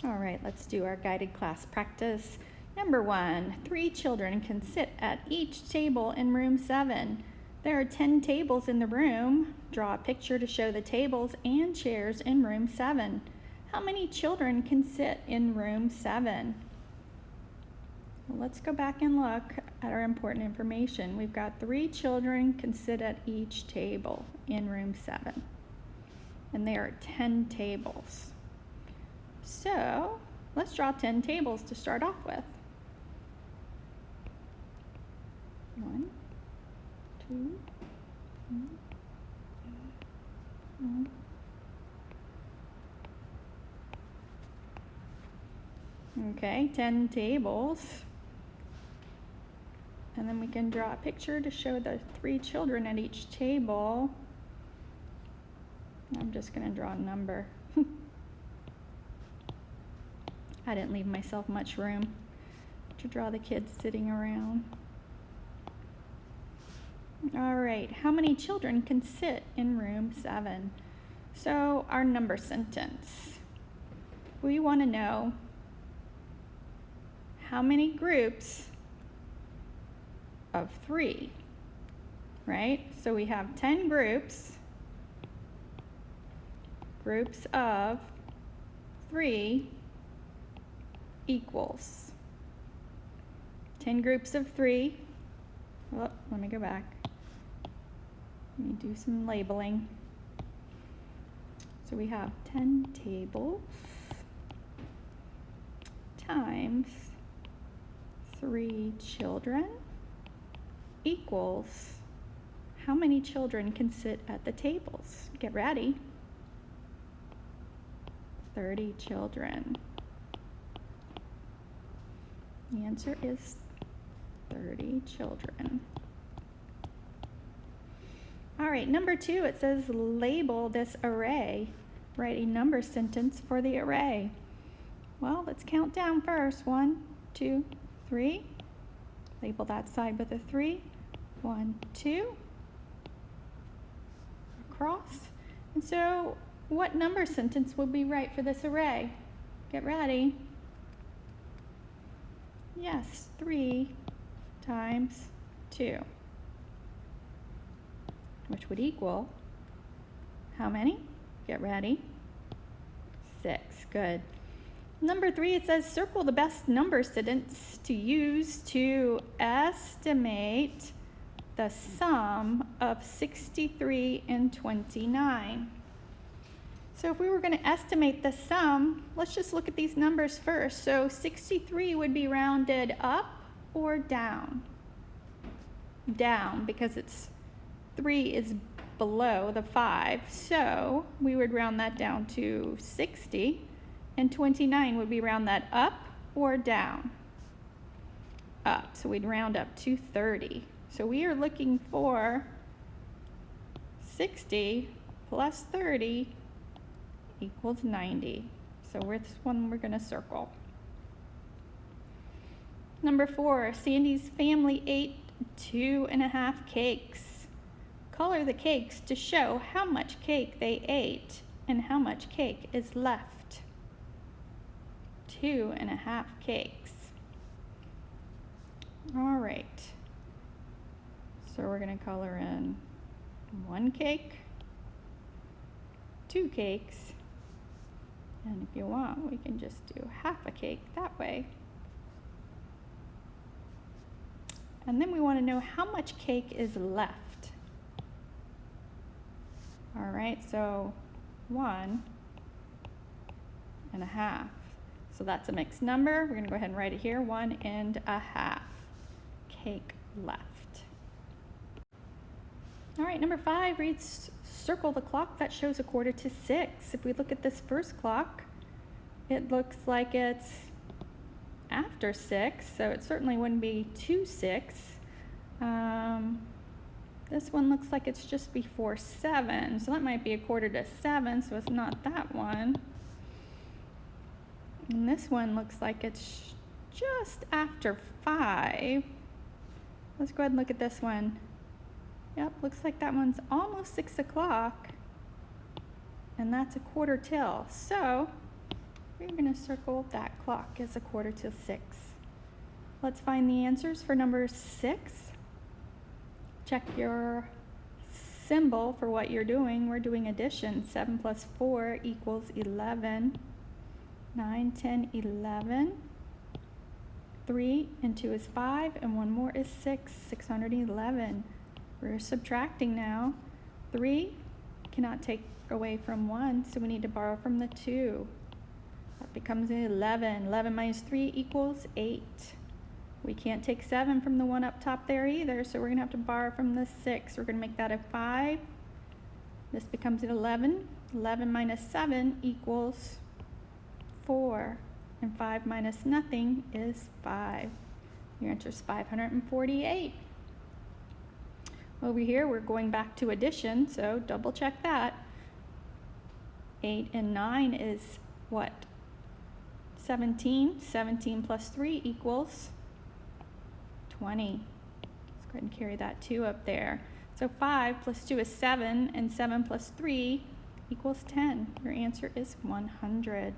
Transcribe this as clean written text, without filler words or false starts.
All right, let's do our guided class practice. Number 1, 3 children can sit at each table in room 7. There are 10 tables in the room. Draw a picture to show the tables and chairs in room 7. How many children can sit in room 7? Well, let's go back and look at our important information. We've got 3 children can sit at each table in room 7. And there are 10 tables. So let's draw 10 tables to start off with. 1, 2, 3, 4. Okay, 10 tables. And then we can draw a picture to show the 3 children at each table. I'm just going to draw a number. I didn't leave myself much room to draw the kids sitting around. All right, how many children can sit in room 7? So our number sentence. We want to know how many groups of 3, right? So we have 10 groups of 3 equals 10 groups of 3. Oh, let me go back. Let me do some labeling. So we have 10 tables times 3 children equals how many children can sit at the tables? Get ready. 30 children. The answer is 30 children. All right, number 2, it says label this array. Write a number sentence for the array. Well, let's count down first. 1, 2, 3. Label that side with a 3. 1, 2. Across. And so, what number sentence would we write for this array? Get ready. Yes, 3 times 2, which would equal how many? Get ready. 6. Good. Number 3, it says circle the best number sentence to use to estimate the sum of 63 and 29. So if we were going to estimate the sum, let's just look at these numbers first. So 63 would be rounded up or down? Down, because it's 3 is below the 5. So we would round that down to 60. And 29 would be round that up or down? Up. So we'd round up to 30. So we are looking for 60 plus 30 equals 90. So this one we're going to circle. Number 4, Sandy's family ate 2.5 cakes. Color the cakes to show how much cake they ate and how much cake is left. 2.5 cakes. All right. So we're going to color in 1 cake, 2 cakes, and if you want, we can just do half a cake that way. And then we want to know how much cake is left. All right, so 1.5. So that's a mixed number. We're going to go ahead and write it here, 1.5 cake left. All right, number 5 reads, circle the clock that shows 5:45. If we look at this first clock, it looks like it's after 6, so it certainly wouldn't be 2:06. This one looks like it's just before 7, so that might be 6:45, so it's not that one. And this one looks like it's just after 5. Let's go ahead and look at this one. Yep, looks like that one's almost 6 o'clock, and that's 1/4 till. So we're going to circle that clock as a 5:45. Let's find the answers for number 6. Check your symbol for what you're doing. We're doing addition. 7 plus 4 equals 11. 9, 10, 11. 3 and 2 is 5, and 1 more is 6. 611. We're subtracting now. 3 cannot take away from 1, so we need to borrow from the 2. That becomes 11. 11 minus 3 equals 8. We can't take 7 from the one up top there either, so we're going to have to borrow from the 6. We're going to make that a 5. This becomes an 11. 11 minus 7 equals 4. And 5 minus nothing is 5. Your answer is 548. Over here, we're going back to addition, so double check that. 8 and 9 is what? 17. 17 plus 3 equals 20. Let's go ahead and carry that 2 up there. So 5 plus 2 is 7, and 7 plus 3 equals 10. Your answer is 100.